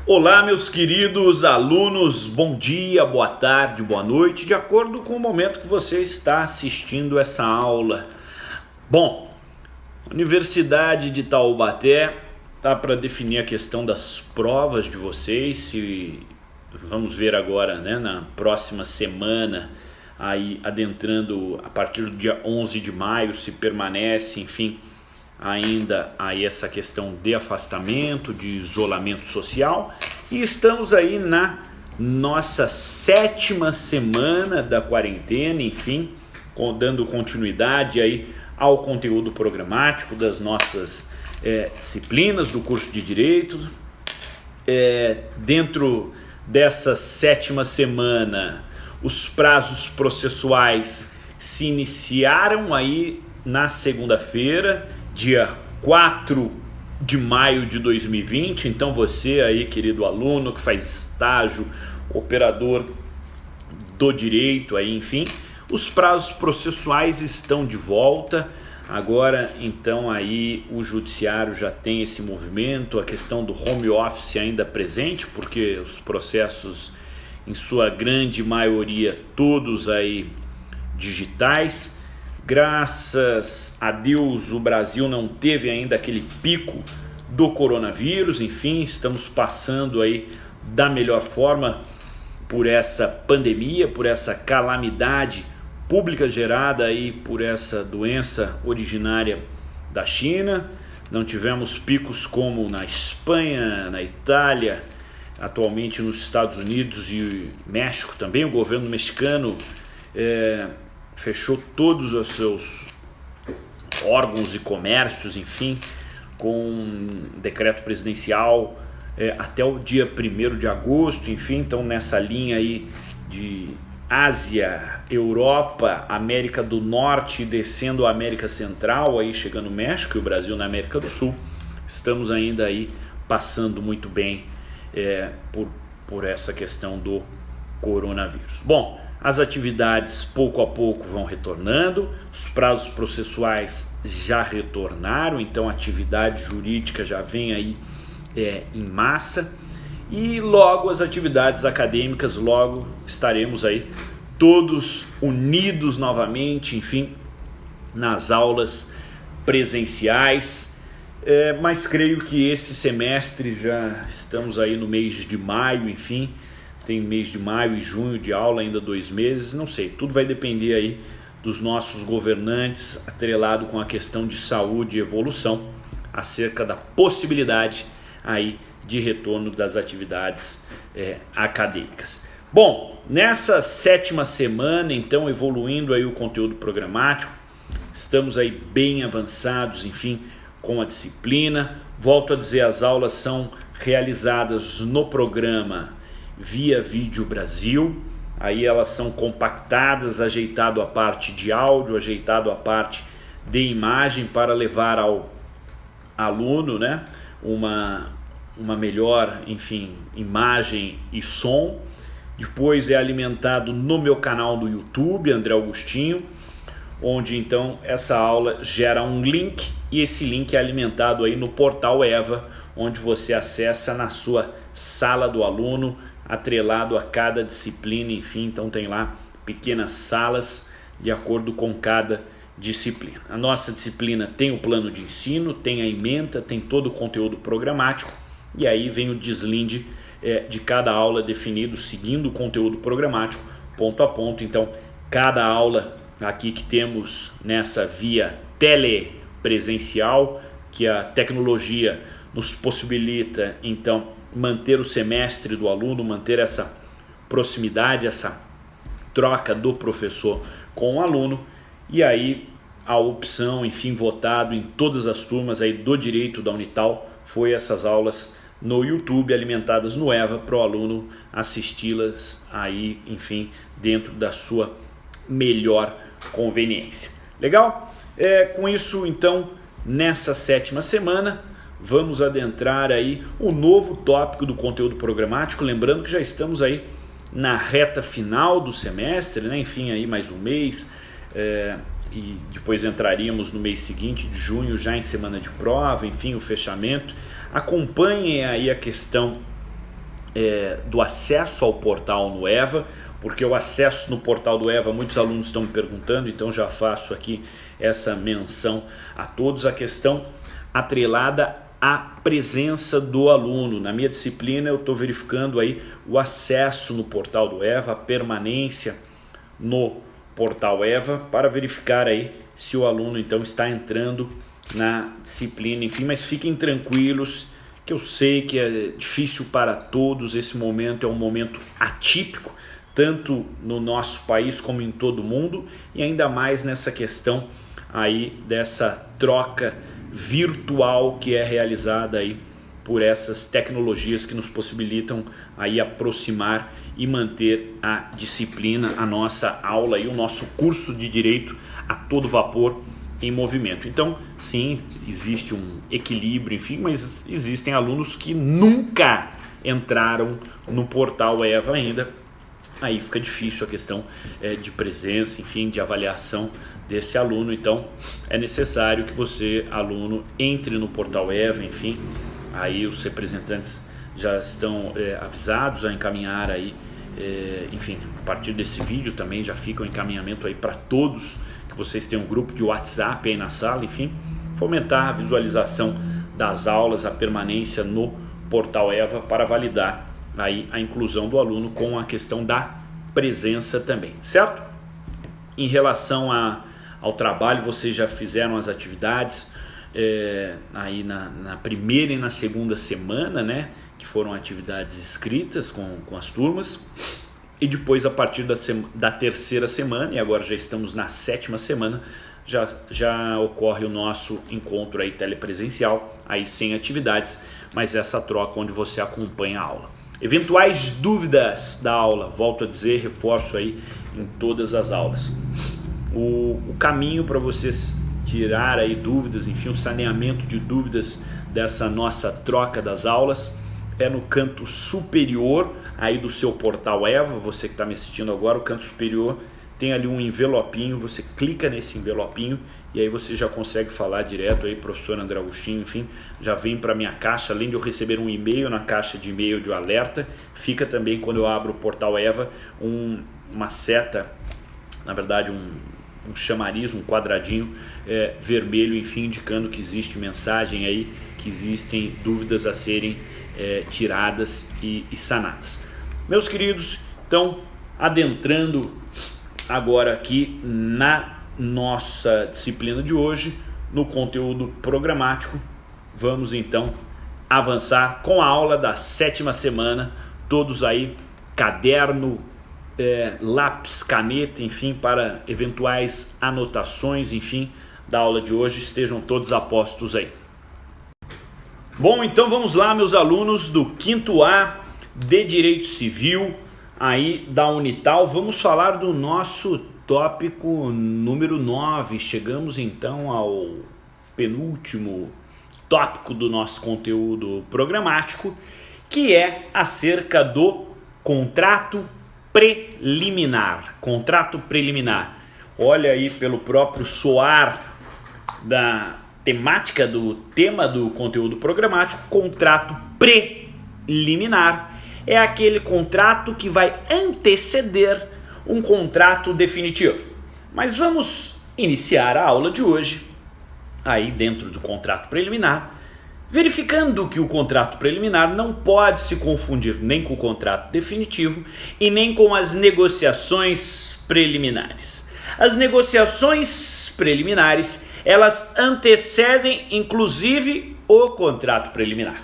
Olá, meus queridos alunos, bom dia, boa tarde, boa noite, de acordo com o momento que você está assistindo essa aula. Bom, a Universidade de Taubaté está para definir a questão das provas de vocês, vamos ver agora, né, na próxima semana, aí adentrando a partir do dia 11 de maio, se permanece, enfim, ainda aí essa questão de afastamento, de isolamento social, e estamos aí na nossa 7ª semana da quarentena, enfim, dando continuidade aí ao conteúdo programático das nossas disciplinas do curso de Direito. Dentro dessa 7ª semana, os prazos processuais se iniciaram aí na segunda-feira, dia 4 de maio de 2020, então você aí, querido aluno que faz estágio, operador do direito, aí, enfim, os prazos processuais estão de volta. Agora, então, aí o judiciário já tem esse movimento, a questão do home office ainda presente, porque os processos, em sua grande maioria, todos aí digitais. Graças a Deus o Brasil não teve ainda aquele pico do coronavírus, enfim, estamos passando aí da melhor forma por essa pandemia, por essa calamidade pública gerada aí por essa doença originária da China. Não tivemos picos como na Espanha, na Itália, atualmente nos Estados Unidos e México também. O governo mexicano fechou todos os seus órgãos e comércios, enfim, com decreto presidencial até o dia 1º de agosto, enfim, então nessa linha aí de Ásia, Europa, América do Norte, descendo a América Central, aí chegando o México e o Brasil na América do Sul, estamos ainda aí passando muito bem por essa questão do coronavírus. Bom, as atividades pouco a pouco vão retornando, os prazos processuais já retornaram, então a atividade jurídica já vem aí em massa, e logo as atividades acadêmicas, logo estaremos aí todos unidos novamente, enfim, nas aulas presenciais. Mas creio que esse semestre já estamos aí no mês de maio, enfim, tem mês de maio e junho de aula, ainda 2 meses, não sei, tudo vai depender aí dos nossos governantes, atrelado com a questão de saúde e evolução, acerca da possibilidade aí de retorno das atividades acadêmicas. Bom, nessa 7ª semana, então, evoluindo aí o conteúdo programático, estamos aí bem avançados, enfim, com a disciplina. Volto a dizer, as aulas são realizadas no programa via Vídeo Brasil, aí elas são compactadas, ajeitado a parte de áudio, ajeitado a parte de imagem, para levar ao aluno, né, uma melhor, enfim, imagem e som. Depois é alimentado no meu canal do YouTube, André Augustinho, onde então essa aula gera um link, e esse link é alimentado aí no portal EVA, onde você acessa na sua sala do aluno, atrelado a cada disciplina, enfim, então tem lá pequenas salas de acordo com cada disciplina. A nossa disciplina tem o plano de ensino, tem a ementa, tem todo o conteúdo programático, e aí vem o deslinde de cada aula definido, seguindo o conteúdo programático, ponto a ponto. Então, cada aula aqui que temos nessa via telepresencial, que a tecnologia nos possibilita, então, manter o semestre do aluno, manter essa proximidade, essa troca do professor com o aluno, e aí a opção, enfim, votado em todas as turmas aí do direito da Unital, foi essas aulas no YouTube, alimentadas no EVA, para o aluno assisti-las aí, enfim, dentro da sua melhor conveniência. Legal? Com isso, então, nessa 7ª semana, vamos adentrar aí o novo tópico do conteúdo programático, lembrando que já estamos aí na reta final do semestre, né? Enfim, aí mais um mês, e depois entraríamos no mês seguinte, de junho, já em semana de prova, enfim, o fechamento. Acompanhem aí a questão do acesso ao portal no EVA, porque o acesso no portal do EVA, muitos alunos estão me perguntando, então já faço aqui essa menção a todos, a questão atrelada à presença do aluno. Na minha disciplina eu estou verificando aí o acesso no portal do EVA, a permanência no portal EVA, para verificar aí se o aluno então está entrando na disciplina, enfim, mas fiquem tranquilos, que eu sei que é difícil para todos, esse momento é um momento atípico, tanto no nosso país como em todo o mundo, e ainda mais nessa questão aí dessa troca virtual que é realizada aí por essas tecnologias que nos possibilitam aí aproximar e manter a disciplina, a nossa aula e o nosso curso de Direito a todo vapor em movimento. Então, sim, existe um equilíbrio, enfim, mas existem alunos que nunca entraram no portal EVA ainda. Aí fica difícil a questão de presença, enfim, de avaliação desse aluno. Então, é necessário que você, aluno, entre no portal EVA, enfim. Aí os representantes já estão avisados a encaminhar aí, enfim, a partir desse vídeo também já fica o encaminhamento aí para todos, que vocês tenham um grupo de WhatsApp aí na sala, enfim, fomentar a visualização das aulas, a permanência no portal EVA para validar aí a inclusão do aluno com a questão da presença também, certo? Em relação ao trabalho, vocês já fizeram as atividades aí na primeira e na segunda semana, né? Que foram atividades escritas com as turmas. E depois, a partir da terceira semana, e agora já estamos na 7ª semana, já ocorre o nosso encontro aí telepresencial, aí sem atividades, mas essa troca onde você acompanha a aula. Eventuais dúvidas da aula, volto a dizer, reforço aí em todas as aulas. O caminho para vocês tirar aí dúvidas, enfim, o saneamento de dúvidas dessa nossa troca das aulas é no canto superior aí do seu portal EVA. Você que está me assistindo agora, o canto superior tem ali um envelopinho, você clica nesse envelopinho e aí você já consegue falar direto aí, professor André Agostinho, enfim, já vem para minha caixa, além de eu receber um e-mail na caixa de e-mail de alerta, fica também quando eu abro o portal EVA uma seta, na verdade um chamariz, um quadradinho vermelho, enfim, indicando que existe mensagem aí, que existem dúvidas a serem tiradas e sanadas. Meus queridos, então, adentrando agora aqui na nossa disciplina de hoje, no conteúdo programático, vamos então avançar com a aula da 7ª semana, todos aí, caderno, lápis, caneta, enfim, para eventuais anotações, enfim, da aula de hoje, estejam todos apostos aí. Bom, então vamos lá, meus alunos do 5º A de Direito Civil, aí da Unital, vamos falar do nosso tópico número 9, chegamos então ao penúltimo tópico do nosso conteúdo programático, que é acerca do contrato preliminar. Contrato preliminar. Olha aí pelo próprio soar da temática do tema do conteúdo programático, contrato preliminar é aquele contrato que vai anteceder um contrato definitivo. Mas vamos iniciar a aula de hoje aí dentro do contrato preliminar, verificando que o contrato preliminar não pode se confundir nem com o contrato definitivo e nem com as negociações preliminares. As negociações preliminares, elas antecedem inclusive o contrato preliminar.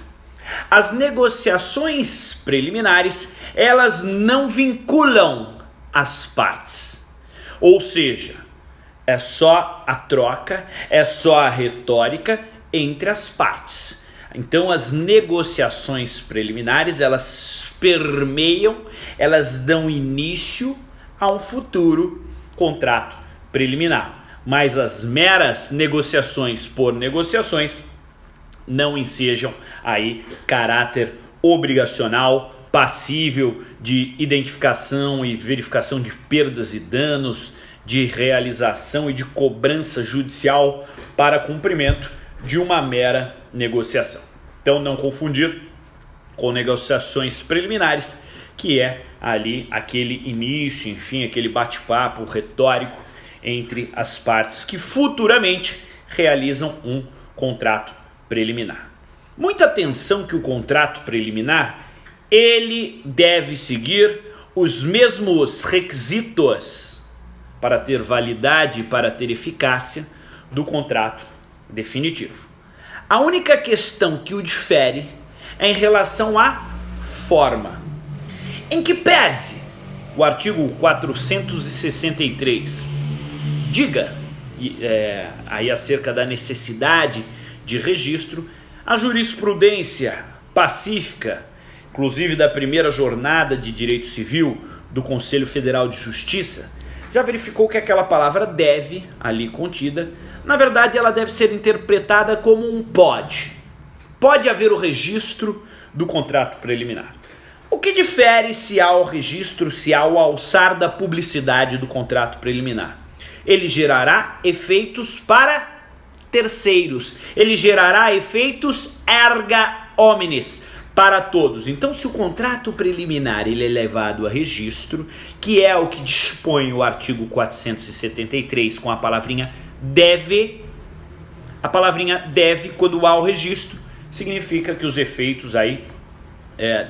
As negociações preliminares, elas não vinculam as partes. Ou seja, é só a troca, é só a retórica entre as partes. Então, as negociações preliminares, elas permeiam, elas dão início a um futuro contrato preliminar. Mas as meras negociações por negociações não ensejam aí caráter obrigacional, passível de identificação e verificação de perdas e danos, de realização e de cobrança judicial para cumprimento de uma mera negociação. Então, não confundir com negociações preliminares, que é ali aquele início, enfim, aquele bate-papo retórico entre as partes que futuramente realizam um contrato preliminar. Muita atenção que o contrato preliminar, ele deve seguir os mesmos requisitos para ter validade e para ter eficácia do contrato definitivo. A única questão que o difere é em relação à forma. Em que pese o artigo 463 diga aí acerca da necessidade de registro, a jurisprudência pacífica, inclusive da primeira jornada de direito civil do Conselho Federal de Justiça, já verificou que aquela palavra deve, ali contida, na verdade ela deve ser interpretada como um pode. Pode haver o registro do contrato preliminar. O que difere se há o registro, se há o alçar da publicidade do contrato preliminar? Ele gerará efeitos para terceiros, ele gerará efeitos erga omnes para todos. Então, se o contrato preliminar ele é levado a registro, que é o que dispõe o artigo 473 com a palavrinha deve, quando há o registro, significa que os efeitos aí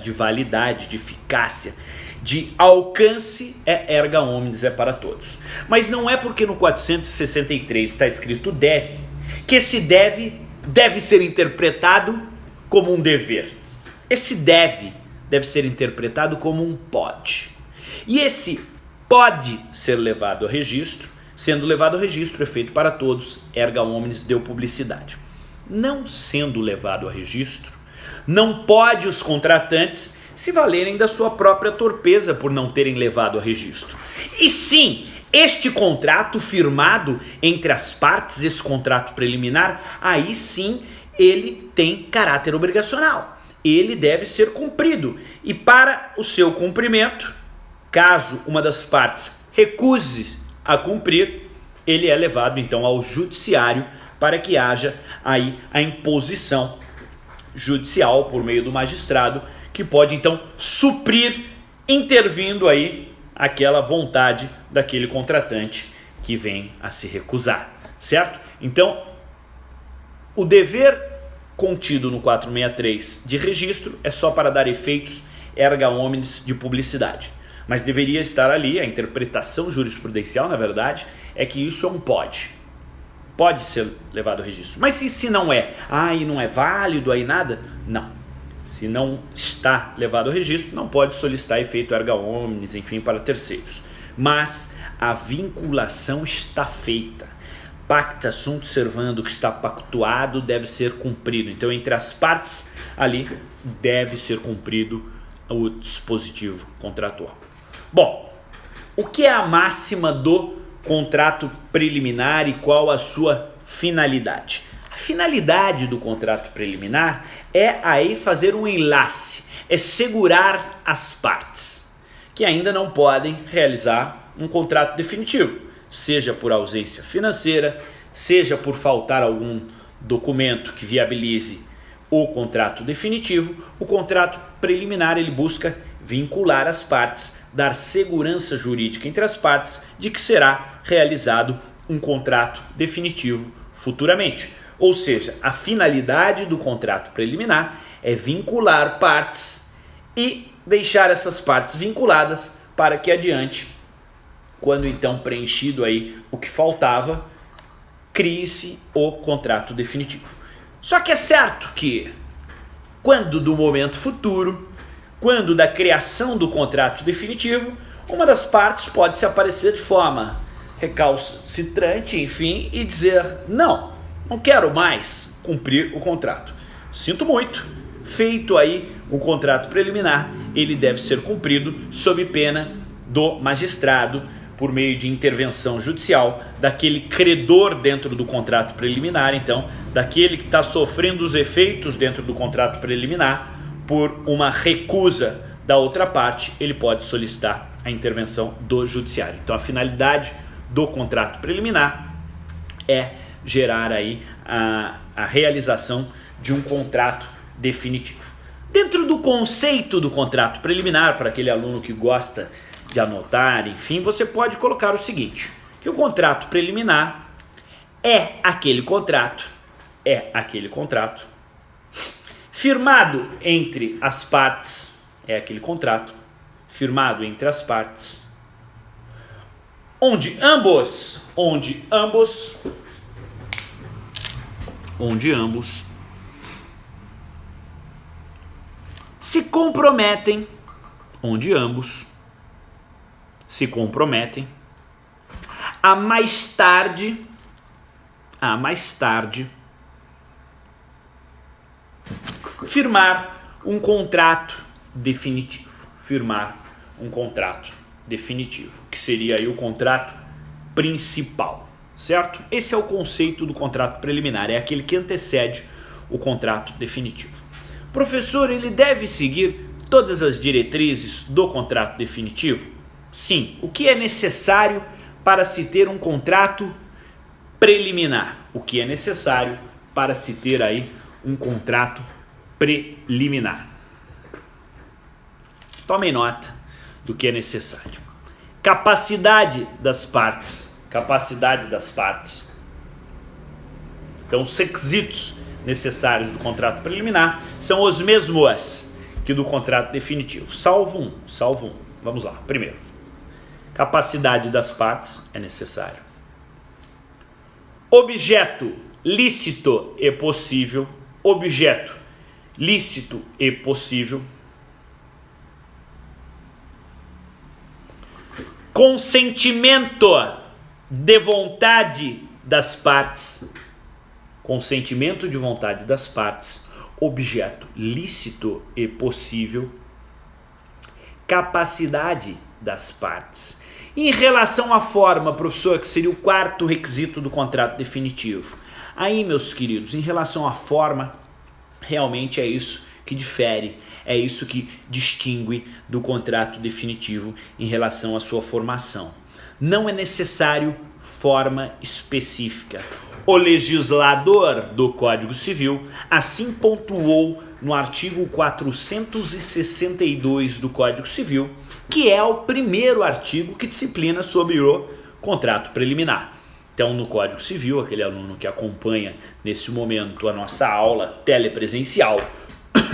de validade, de eficácia, de alcance erga omnes, é para todos. Mas não é porque no 463 está escrito deve, que esse deve ser interpretado como um dever. Esse deve ser interpretado como um pode. E esse pode ser levado a registro, sendo levado a registro, efeito para todos, erga omnes, deu publicidade. Não sendo levado a registro, não pode os contratantes se valerem da sua própria torpeza por não terem levado a registro. E sim, este contrato firmado entre as partes, esse contrato preliminar, aí sim ele tem caráter obrigacional. Ele deve ser cumprido. E para o seu cumprimento, caso uma das partes recuse a cumprir, ele é levado então ao judiciário para que haja aí a imposição judicial por meio do magistrado, que pode então suprir, intervindo aí aquela vontade daquele contratante que vem a se recusar, certo? Então, o dever contido no 463 de registro é só para dar efeitos erga omnes de publicidade, mas deveria estar ali, a interpretação jurisprudencial, na verdade, é que isso é um pode ser levado ao registro. Mas se não é, e não é válido, aí nada, não. Se não está levado ao registro, não pode solicitar efeito erga omnes, enfim, para terceiros. Mas a vinculação está feita. Pacta sunt servando, que está pactuado deve ser cumprido. Então, entre as partes ali, deve ser cumprido o dispositivo contratual. Bom, o que é a máxima do contrato preliminar e qual a sua finalidade? A finalidade do contrato preliminar é aí fazer um enlace, é segurar as partes que ainda não podem realizar um contrato definitivo, seja por ausência financeira, seja por faltar algum documento que viabilize o contrato definitivo. O contrato preliminar ele busca vincular as partes, dar segurança jurídica entre as partes de que será realizado um contrato definitivo futuramente. Ou seja, a finalidade do contrato preliminar é vincular partes e deixar essas partes vinculadas para que adiante, quando então preenchido aí o que faltava, crie-se o contrato definitivo. Só que é certo que quando do momento futuro, quando da criação do contrato definitivo, uma das partes pode se aparecer de forma recalcitrante, enfim, e dizer não quero mais cumprir o contrato. Sinto muito, feito aí o contrato preliminar, ele deve ser cumprido sob pena do magistrado, por meio de intervenção judicial, daquele credor dentro do contrato preliminar, então, daquele que está sofrendo os efeitos dentro do contrato preliminar, por uma recusa da outra parte, ele pode solicitar a intervenção do judiciário. Então, a finalidade do contrato preliminar é gerar aí a realização de um contrato definitivo. Dentro do conceito do contrato preliminar, para aquele aluno que gosta de anotar, enfim, você pode colocar o seguinte, que o contrato preliminar é aquele contrato firmado entre as partes, onde ambos se comprometem, a mais tarde firmar um contrato definitivo, que seria aí o contrato principal, certo? Esse é o conceito do contrato preliminar, é aquele que antecede o contrato definitivo. O professor, ele deve seguir todas as diretrizes do contrato definitivo? Sim. O que é necessário para se ter um contrato preliminar? Tomem nota do que é necessário. Capacidade das partes. Então, os requisitos necessários do contrato preliminar são os mesmos que do contrato definitivo, salvo um. Vamos lá. Primeiro, capacidade das partes é necessário. Objeto lícito e possível. Consentimento de vontade das partes. Objeto lícito e possível. Capacidade das partes. Em relação à forma, professor, que seria o quarto requisito do contrato definitivo. Aí, meus queridos, em relação à forma, realmente é isso que difere, é isso que distingue do contrato definitivo em relação à sua formação. Não é necessário forma específica. O legislador do Código Civil assim pontuou no artigo 462 do Código Civil, que é o primeiro artigo que disciplina sobre o contrato preliminar. Então, no Código Civil, aquele aluno que acompanha nesse momento a nossa aula telepresencial,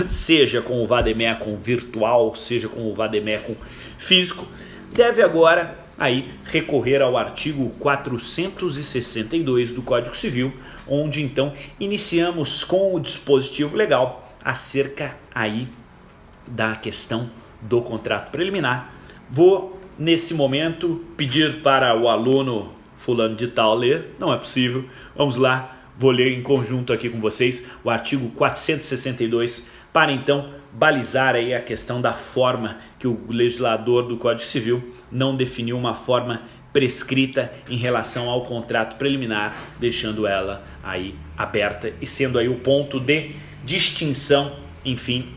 seja com o vademecum virtual, seja com o vademecum físico, deve agora aí recorrer ao artigo 462 do Código Civil, onde então iniciamos com o dispositivo legal acerca aí da questão do contrato preliminar. Vou, nesse momento, pedir para o aluno fulano de tal ler, não é possível, vamos lá, vou ler em conjunto aqui com vocês o artigo 462 para então balizar aí a questão da forma que o legislador do Código Civil não definiu uma forma prescrita em relação ao contrato preliminar, deixando ela aí aberta e sendo aí o ponto de distinção, enfim,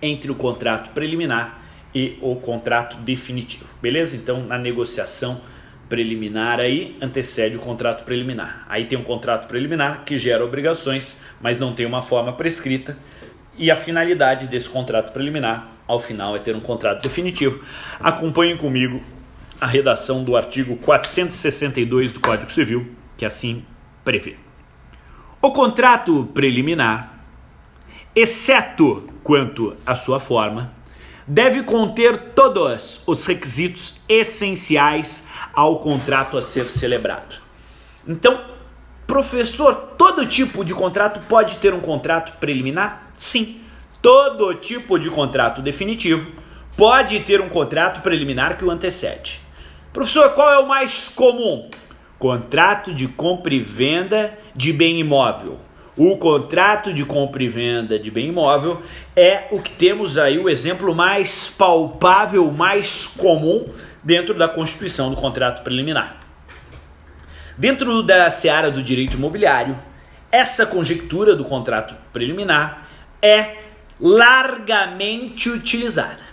entre o contrato preliminar e o contrato definitivo, beleza? Então, na negociação preliminar aí antecede o contrato preliminar. Aí tem um contrato preliminar que gera obrigações, mas não tem uma forma prescrita. E a finalidade desse contrato preliminar, ao final, é ter um contrato definitivo. Acompanhem comigo a redação do artigo 462 do Código Civil, que assim prevê. O contrato preliminar, exceto quanto à sua forma, deve conter todos os requisitos essenciais ao contrato a ser celebrado. Então, professor, todo tipo de contrato pode ter um contrato preliminar? Sim, todo tipo de contrato definitivo pode ter um contrato preliminar que o antecede. Professor, qual é o mais comum? Contrato de compra e venda de bem imóvel. O contrato de compra e venda de bem imóvel é o que temos aí o exemplo mais palpável, mais comum dentro da constituição do contrato preliminar. Dentro da seara do direito imobiliário, essa conjectura do contrato preliminar é largamente utilizada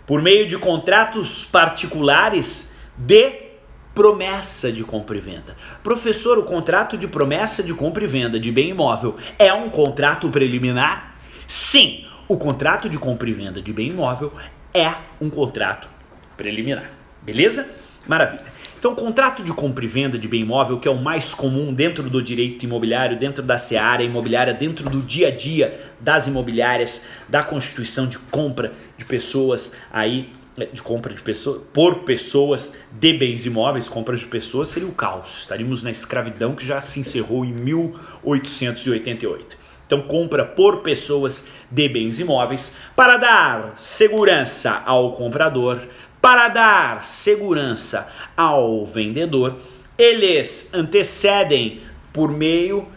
por meio de contratos particulares de promessa de compra e venda. Professor, o contrato de promessa de compra e venda de bem imóvel é um contrato preliminar? Sim, o contrato de compra e venda de bem imóvel é um contrato preliminar. Beleza? Maravilha. Então, o contrato de compra e venda de bem imóvel, que é o mais comum dentro do direito imobiliário, dentro da seara imobiliária, dentro do dia a dia das imobiliárias, da constituição de compra de pessoas aí, de compra de pessoas, por pessoas de bens imóveis, compra de pessoas seria o caos. Estaríamos na escravidão que já se encerrou em 1888. Então, compra por pessoas de bens imóveis para dar segurança ao comprador, para dar segurança ao vendedor. Eles antecedem por meio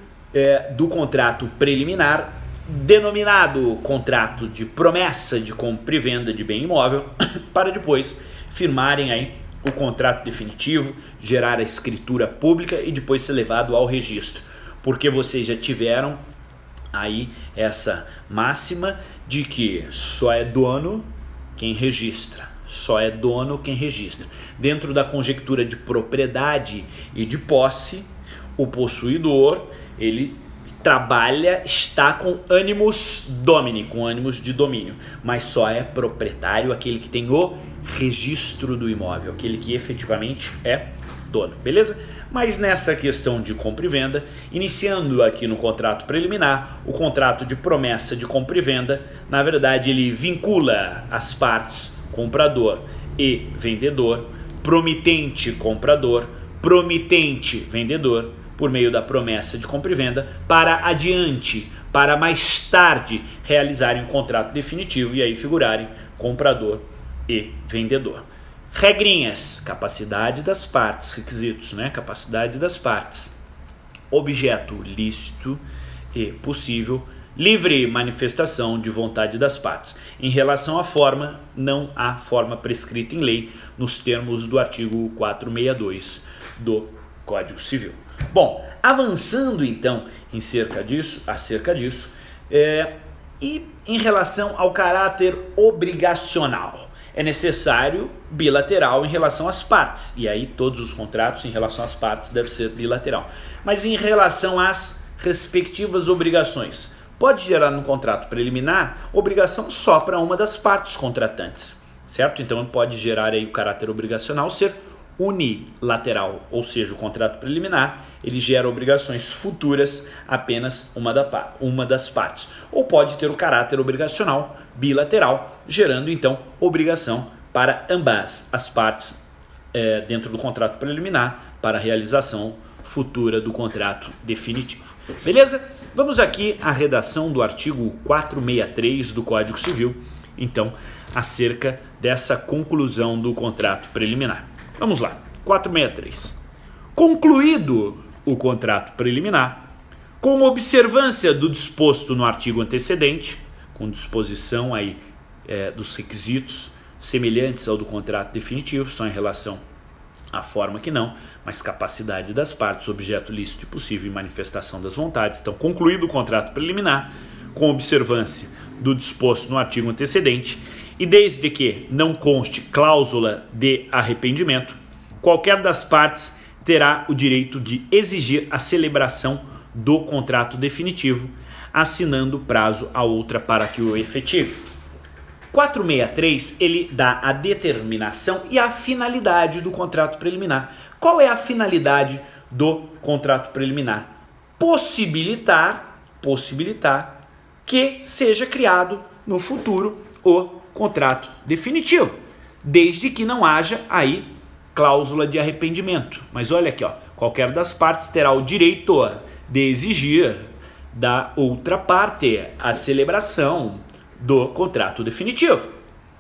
do contrato preliminar, denominado contrato de promessa de compra e venda de bem imóvel, para depois firmarem aí o contrato definitivo, gerar a escritura pública e depois ser levado ao registro. Porque vocês já tiveram aí essa máxima de que só é dono quem registra. Só é dono quem registra. Dentro da conjectura de propriedade e de posse, o possuidor, ele trabalha, está com animus domini, com ânimos de domínio, mas só é proprietário aquele que tem o registro do imóvel, aquele que efetivamente é dono, beleza? Mas nessa questão de compra e venda, iniciando aqui no contrato preliminar, o contrato de promessa de compra e venda, na verdade ele vincula as partes comprador e vendedor, promitente comprador, promitente vendedor, por meio da promessa de compra e venda, para adiante, para mais tarde realizarem um contrato definitivo e aí figurarem comprador e vendedor. Regrinhas: capacidade das partes, requisitos, né? Capacidade das partes, objeto lícito e possível, livre manifestação de vontade das partes. Em relação à forma, não há forma prescrita em lei nos termos do artigo 462 do Código Civil. Bom, avançando então acerca disso, e em relação ao caráter obrigacional, é necessário bilateral em relação às partes, e aí todos os contratos em relação às partes devem ser bilateral. Mas em relação às respectivas obrigações, pode gerar no contrato preliminar obrigação só para uma das partes contratantes, certo? Então pode gerar aí o caráter obrigacional ser unilateral, ou seja, o contrato preliminar ele gera obrigações futuras apenas uma das partes, ou pode ter o caráter obrigacional bilateral, gerando então obrigação para ambas as partes dentro do contrato preliminar para a realização futura do contrato definitivo. Beleza? Vamos aqui à redação do artigo 463 do Código Civil, então, acerca dessa conclusão do contrato preliminar. Vamos lá, 463. Concluído o contrato preliminar, com observância do disposto no artigo antecedente, com disposição aí dos requisitos semelhantes ao do contrato definitivo, só em relação à forma que não, mas capacidade das partes, objeto lícito e possível e manifestação das vontades. Então, concluído o contrato preliminar, com observância do disposto no artigo antecedente, e desde que não conste cláusula de arrependimento, qualquer das partes terá o direito de exigir a celebração do contrato definitivo, assinando prazo a outra para que o efetive. 463, ele dá a determinação e a finalidade do contrato preliminar. Qual é a finalidade do contrato preliminar? Possibilitar que seja criado no futuro o contrato definitivo, desde que não haja aí cláusula de arrependimento. Mas olha aqui, ó, qualquer das partes terá o direito de exigir da outra parte a celebração do contrato definitivo.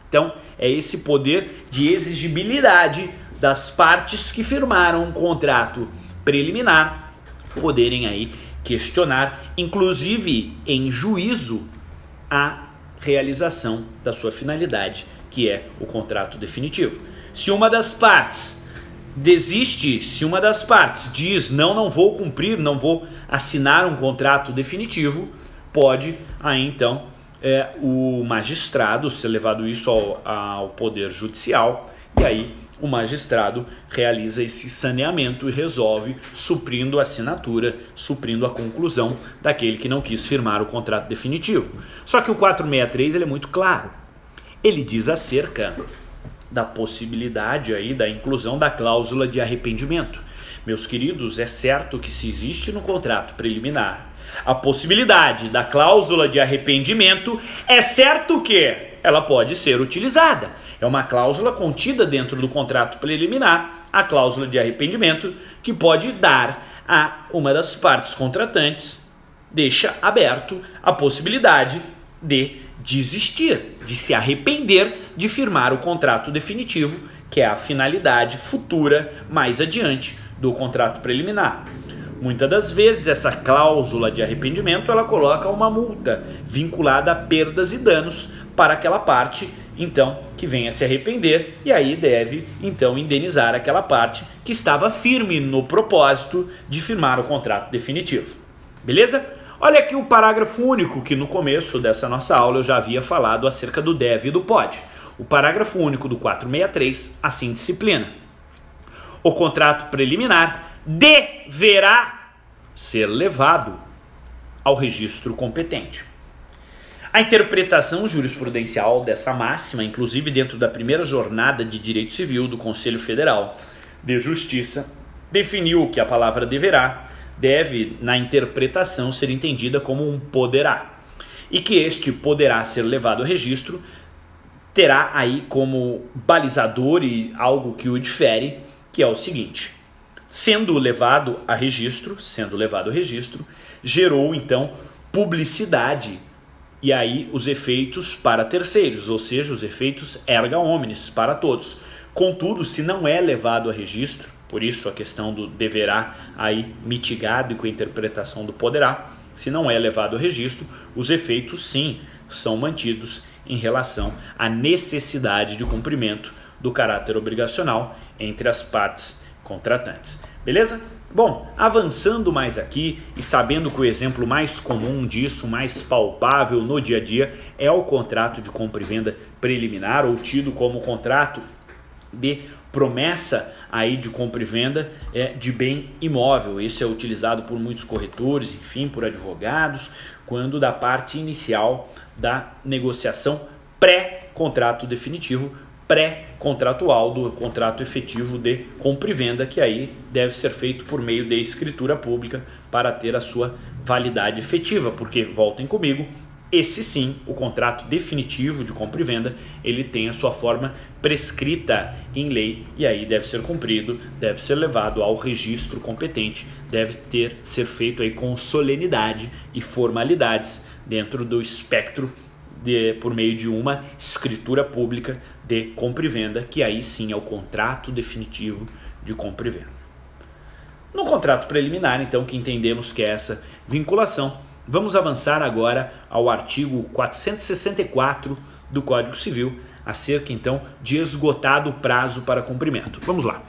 Então, é esse poder de exigibilidade das partes que firmaram um contrato preliminar poderem aí questionar, inclusive em juízo, a realização da sua finalidade, que é o contrato definitivo. Se uma das partes desiste, se uma das partes diz não vou cumprir, não vou assinar um contrato definitivo, pode aí então o magistrado ser levado isso ao poder judicial e aí o magistrado realiza esse saneamento e resolve, suprindo a assinatura, suprindo a conclusão daquele que não quis firmar o contrato definitivo. Só que o 463 ele é muito claro. Ele diz acerca da possibilidade aí da inclusão da cláusula de arrependimento. Meus queridos, é certo que se existe no contrato preliminar a possibilidade da cláusula de arrependimento, é certo que ela pode ser utilizada. É uma cláusula contida dentro do contrato preliminar, a cláusula de arrependimento, que pode dar a uma das partes contratantes, deixa aberto a possibilidade de desistir, de se arrepender de firmar o contrato definitivo, que é a finalidade futura mais adiante do contrato preliminar. Muitas das vezes essa cláusula de arrependimento ela coloca uma multa vinculada a perdas e danos para aquela parte então que venha se arrepender e aí deve então indenizar aquela parte que estava firme no propósito de firmar o contrato definitivo. Beleza? Olha aqui o parágrafo único que no começo dessa nossa aula eu já havia falado acerca do deve e do pode. O parágrafo único do 463 assim disciplina: o contrato preliminar deverá ser levado ao registro competente. A interpretação jurisprudencial dessa máxima, inclusive dentro da primeira jornada de Direito Civil do Conselho Federal de Justiça, definiu que a palavra deverá deve, na interpretação, ser entendida como um poderá, e que este poderá ser levado ao registro terá aí como balizador e algo que o difere, que é o seguinte: sendo levado ao registro, gerou então publicidade e aí os efeitos para terceiros, ou seja, os efeitos erga omnes para todos. Contudo, se não é levado a registro, por isso a questão do deverá aí mitigado com a interpretação do poderá, se não é levado a registro, os efeitos sim são mantidos em relação à necessidade de cumprimento do caráter obrigacional entre as partes contratantes. Beleza? Bom, avançando mais aqui e sabendo que o exemplo mais comum disso, mais palpável no dia a dia, é o contrato de compra e venda preliminar, ou tido como contrato de promessa aí de compra e venda de bem imóvel. Esse é utilizado por muitos corretores, enfim, por advogados, quando da parte inicial da negociação pré-contrato definitivo, pré-contratual do contrato efetivo de compra e venda, que aí deve ser feito por meio de escritura pública para ter a sua validade efetiva, porque, voltem comigo, esse sim, o contrato definitivo de compra e venda, ele tem a sua forma prescrita em lei e aí deve ser cumprido, deve ser levado ao registro competente, deve ser feito aí com solenidade e formalidades dentro do espectro por meio de uma escritura pública de compra e venda, que aí sim é o contrato definitivo de compra e venda. No contrato preliminar, então, que entendemos que é essa vinculação, vamos avançar agora ao artigo 464 do Código Civil, acerca então de esgotado o prazo para cumprimento. Vamos lá.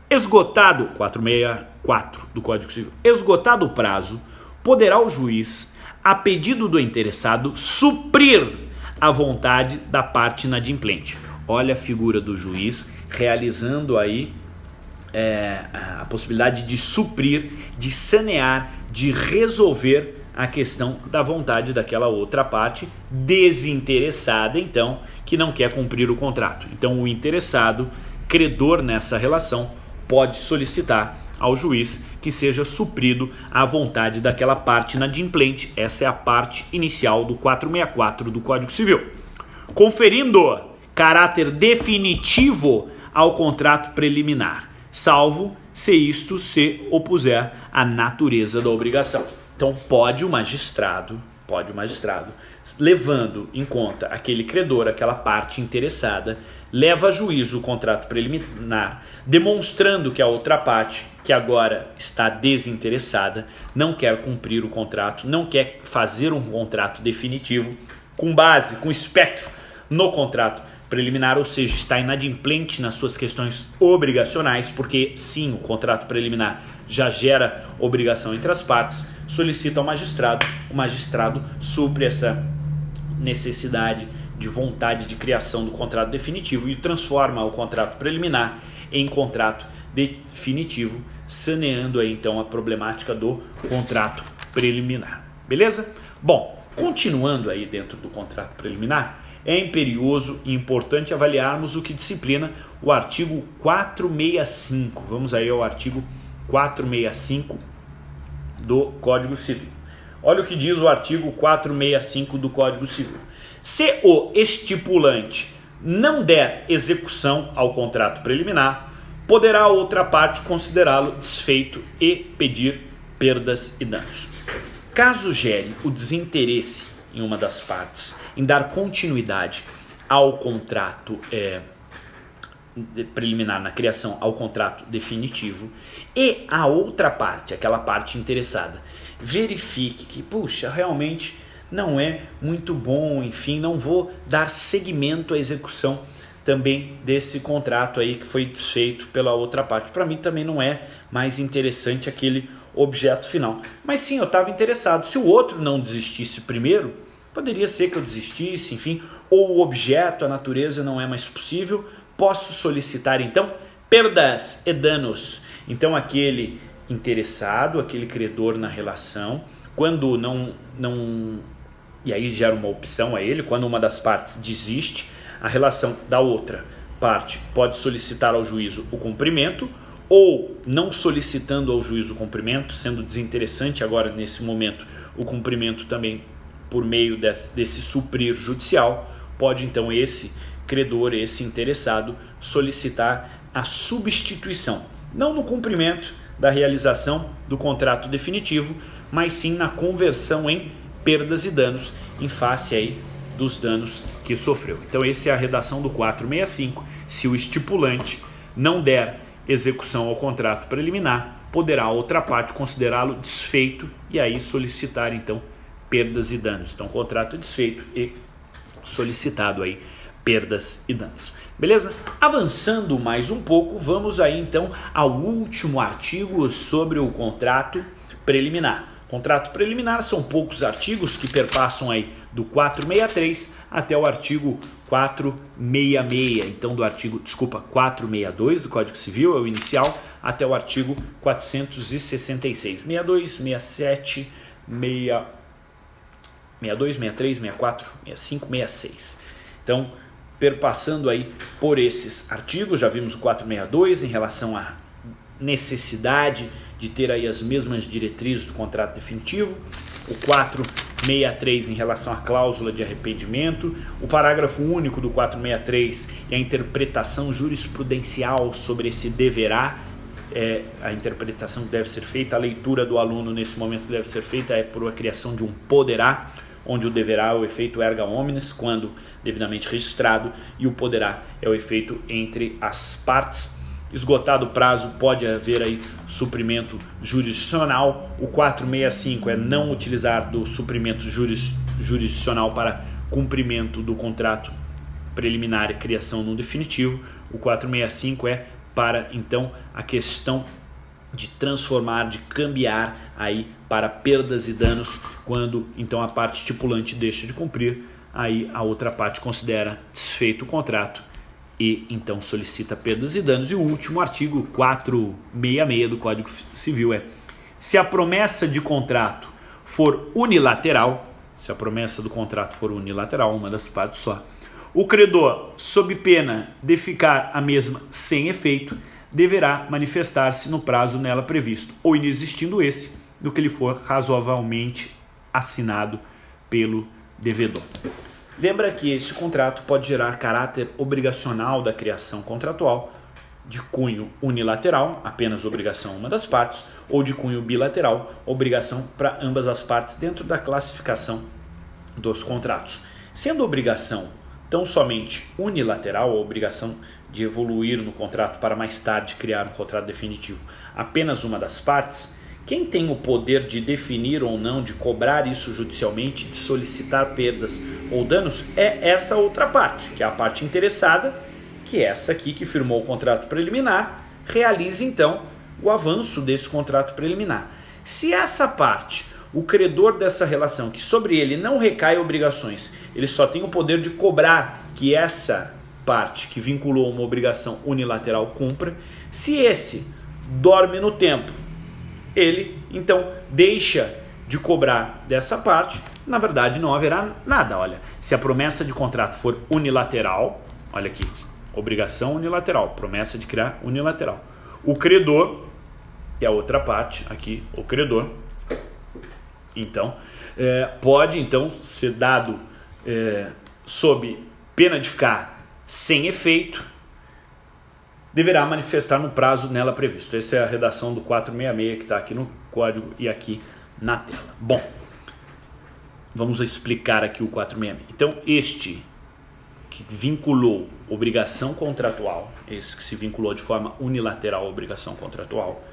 Esgotado, 464 do Código Civil, esgotado o prazo, poderá o juiz, a pedido do interessado, suprir a vontade da parte inadimplente. Olha a figura do juiz realizando aí a possibilidade de suprir, de sanear, de resolver a questão da vontade daquela outra parte desinteressada, então, que não quer cumprir o contrato. Então, o interessado, credor nessa relação, pode solicitar ao juiz que seja suprido a vontade daquela parte inadimplente. Essa é a parte inicial do 464 do Código Civil, conferindo caráter definitivo ao contrato preliminar, salvo se isto se opuser à natureza da obrigação. Então pode o magistrado, levando em conta aquele credor, aquela parte interessada, leva a juízo o contrato preliminar, demonstrando que a outra parte, que agora está desinteressada, não quer cumprir o contrato, não quer fazer um contrato definitivo, com base, com espectro no contrato preliminar, ou seja, está inadimplente nas suas questões obrigacionais, porque sim, o contrato preliminar já gera obrigação entre as partes, solicita ao magistrado, o magistrado supre essa necessidade de vontade de criação do contrato definitivo e transforma o contrato preliminar em contrato definitivo, saneando aí então a problemática do contrato preliminar. Beleza? Bom, continuando aí dentro do contrato preliminar, é imperioso e importante avaliarmos o que disciplina o artigo 465. Vamos aí ao artigo 465 do Código Civil. Olha o que diz o artigo 465 do Código Civil. Se o estipulante não der execução ao contrato preliminar, poderá a outra parte considerá-lo desfeito e pedir perdas e danos. Caso gere o desinteresse em uma das partes em dar continuidade ao contrato preliminar, na criação ao contrato definitivo, e a outra parte, aquela parte interessada, verifique que, puxa, realmente não é muito bom, enfim, não vou dar seguimento à execução também desse contrato aí que foi desfeito pela outra parte. Para mim também não é mais interessante aquele objeto final. Mas sim, eu estava interessado. Se o outro não desistisse primeiro, poderia ser que eu desistisse, enfim, ou o objeto, a natureza não é mais possível, posso solicitar então perdas e danos. Então aquele interessado, aquele credor na relação, quando não e aí gera uma opção a ele, quando uma das partes desiste, a relação da outra parte pode solicitar ao juízo o cumprimento, ou não solicitando ao juízo o cumprimento, sendo desinteressante agora nesse momento o cumprimento também por meio desse suprir judicial, pode então esse credor, esse interessado, solicitar a substituição, não no cumprimento da realização do contrato definitivo, mas sim na conversão em perdas e danos em face aí dos danos que sofreu. Então essa é a redação do 465. Se o estipulante não der execução ao contrato preliminar, poderá a outra parte considerá-lo desfeito e aí solicitar então perdas e danos. Então o contrato é desfeito e solicitado aí perdas e danos. Beleza? Avançando mais um pouco, vamos aí então ao último artigo sobre o contrato preliminar. Contrato preliminar são poucos artigos que perpassam aí do 463 até o artigo 466. Então do artigo, 462 do Código Civil é o inicial, até o artigo 466. 62, 67, 62, 63, 64, 65, 66. Então, perpassando aí por esses artigos, já vimos o 462 em relação à necessidade de ter aí as mesmas diretrizes do contrato definitivo, o 463 em relação à cláusula de arrependimento, o parágrafo único do 463 e a interpretação jurisprudencial sobre esse deverá, a interpretação que deve ser feita, a leitura do aluno nesse momento que deve ser feita é por a criação de um poderá, onde o deverá é o efeito erga omnes, quando devidamente registrado, e o poderá é o efeito entre as partes. Esgotado o prazo, pode haver aí suprimento jurisdicional. O 465 é não utilizar do suprimento jurisdicional para cumprimento do contrato preliminar e criação no definitivo. O 465 é para então a questão de transformar, de cambiar aí para perdas e danos, quando então a parte estipulante deixa de cumprir, aí a outra parte considera desfeito o contrato e então solicita perdas e danos. E o último artigo, 466 do Código Civil é: se a promessa de contrato for unilateral, se a promessa do contrato for unilateral, uma das partes só, o credor, sob pena de ficar a mesma sem efeito, deverá manifestar-se no prazo nela previsto, ou inexistindo esse, do que lhe for razoavelmente assinado pelo devedor. Lembra que esse contrato pode gerar caráter obrigacional da criação contratual, de cunho unilateral, apenas obrigação uma das partes, ou de cunho bilateral, obrigação para ambas as partes dentro da classificação dos contratos. Sendo obrigação tão somente unilateral, a obrigação de evoluir no contrato para mais tarde criar um contrato definitivo, apenas uma das partes, quem tem o poder de definir ou não, de cobrar isso judicialmente, de solicitar perdas ou danos, é essa outra parte, que é a parte interessada, que é essa aqui que firmou o contrato preliminar, realiza então o avanço desse contrato preliminar. Se essa parte o credor dessa relação, que sobre ele não recai obrigações, ele só tem o poder de cobrar que essa parte que vinculou uma obrigação unilateral cumpra. Se esse dorme no tempo, ele então deixa de cobrar dessa parte, na verdade não haverá nada. Olha, se a promessa de contrato for unilateral, olha aqui, obrigação unilateral, promessa de criar unilateral, o credor, que é a outra parte, aqui o credor, então pode então ser dado sob pena de ficar sem efeito, deverá manifestar no prazo nela previsto. Essa é a redação do 466 que está aqui no código e aqui na tela. Bom, vamos explicar aqui o 466. Então, este que vinculou obrigação contratual, esse que se vinculou de forma unilateral à obrigação contratual,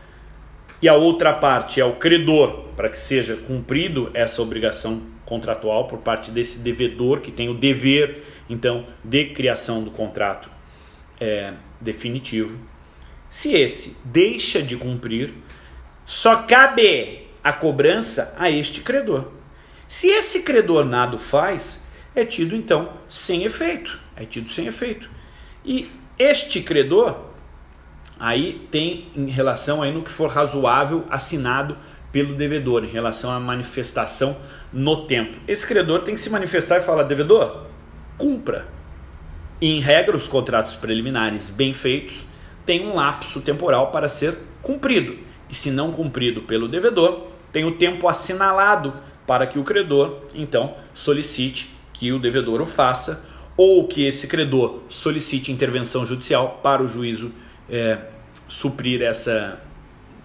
e a outra parte é o credor, para que seja cumprido essa obrigação contratual por parte desse devedor, que tem o dever, então, de criação do contrato definitivo. Se esse deixa de cumprir, só cabe a cobrança a este credor. Se esse credor nada faz, é tido então sem efeito. E este credor aí tem em relação aí no que for razoável assinado pelo devedor, em relação à manifestação no tempo. Esse credor tem que se manifestar e falar: devedor, cumpra. E, em regra, os contratos preliminares bem feitos têm um lapso temporal para ser cumprido. E se não cumprido pelo devedor, tem o tempo assinalado para que o credor, então, solicite que o devedor o faça, ou que esse credor solicite intervenção judicial para o juízo suprir essa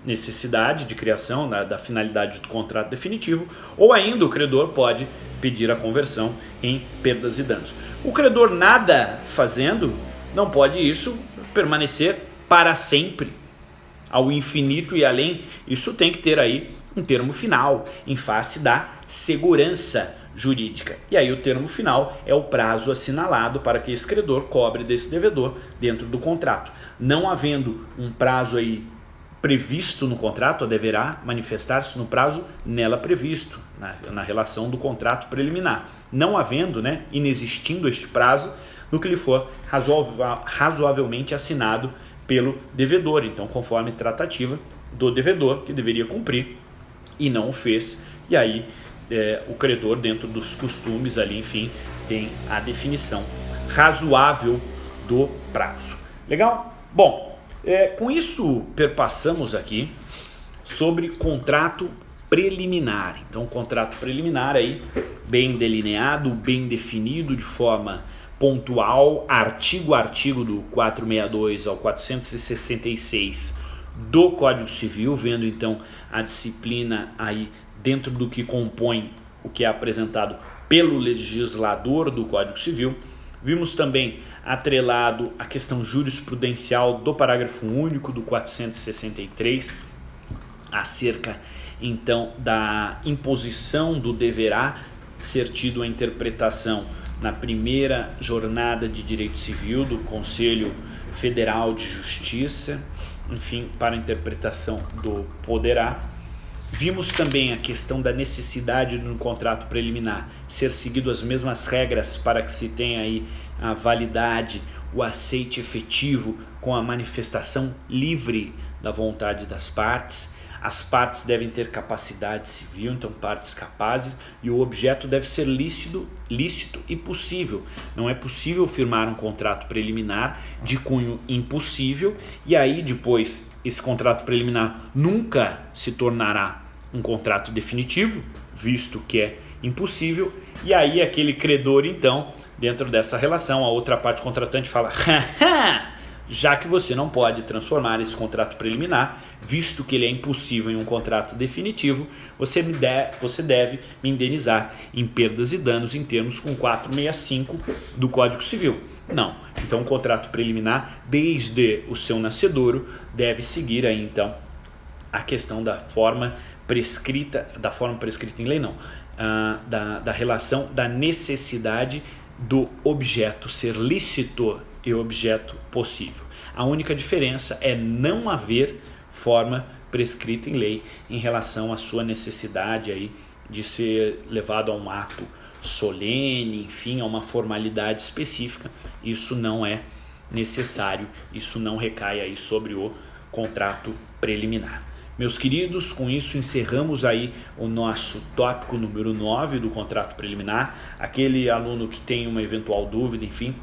necessidade de criação da finalidade do contrato definitivo, ou ainda o credor pode pedir a conversão em perdas e danos. O credor nada fazendo, não pode isso permanecer para sempre, ao infinito e além. Isso tem que ter aí um termo final, em face da segurança jurídica. E aí o termo final é o prazo assinalado para que esse credor cobre desse devedor dentro do contrato. Não havendo um prazo aí previsto no contrato, deverá manifestar-se no prazo nela previsto, na relação do contrato preliminar. Não havendo, inexistindo este prazo, no que lhe for razoavelmente assinado pelo devedor. Então, conforme tratativa do devedor, que deveria cumprir e não o fez, e aí o credor, dentro dos costumes ali, enfim, tem a definição razoável do prazo. Legal? Bom, com isso perpassamos aqui sobre contrato preliminar. Então, contrato preliminar aí bem delineado, bem definido de forma pontual, artigo a artigo do 462 ao 466 do Código Civil, vendo então a disciplina aí dentro do que compõe o que é apresentado pelo legislador do Código Civil. Vimos também atrelado a questão jurisprudencial do parágrafo único do 463, acerca então da imposição do deverá ser tido a interpretação na primeira jornada de direito civil do Conselho Federal de Justiça, enfim, para a interpretação do poderá. Vimos também a questão da necessidade de no contrato preliminar ser seguido as mesmas regras para que se tenha aí a validade, o aceite efetivo com a manifestação livre da vontade das partes. As partes devem ter capacidade civil, então partes capazes, e o objeto deve ser lícito e possível. Não é possível firmar um contrato preliminar de cunho impossível, e aí depois esse contrato preliminar nunca se tornará um contrato definitivo, visto que é impossível, e aí aquele credor, então, dentro dessa relação, a outra parte contratante fala: já que você não pode transformar esse contrato preliminar, visto que ele é impossível em um contrato definitivo, você deve me indenizar em perdas e danos em termos com 465 do Código Civil. Não. Então, o contrato preliminar, desde o seu nascedouro, deve seguir aí, então, a questão da forma prescrita em lei, não, da relação da necessidade do objeto ser lícito e objeto possível. A única diferença é não haver forma prescrita em lei em relação à sua necessidade aí de ser levado a um ato solene, enfim, a uma formalidade específica. Isso não é necessário, isso não recai aí sobre o contrato preliminar. Meus queridos, com isso encerramos aí o nosso tópico número 9 do contrato preliminar. Aquele aluno que tem uma eventual dúvida, enfim,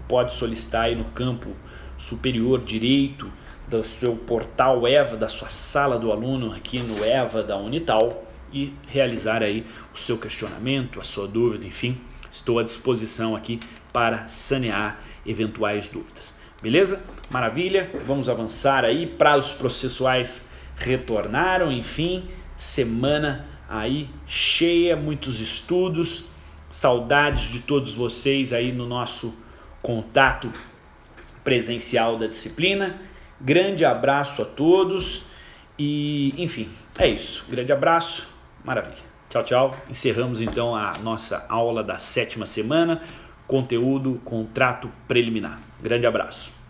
pode solicitar aí no campo superior direito do seu portal EVA, da sua sala do aluno aqui no EVA da Unital, e realizar aí o seu questionamento, a sua dúvida, enfim, estou à disposição aqui para sanear eventuais dúvidas. Beleza? Maravilha, vamos avançar aí, prazos processuais retornaram, enfim, semana aí cheia, muitos estudos, saudades de todos vocês aí no nosso contato presencial da disciplina. Grande abraço a todos e, enfim, é isso. Grande abraço, maravilha. Tchau, tchau. Encerramos então a nossa aula da 7ª semana, conteúdo contrato preliminar. Grande abraço.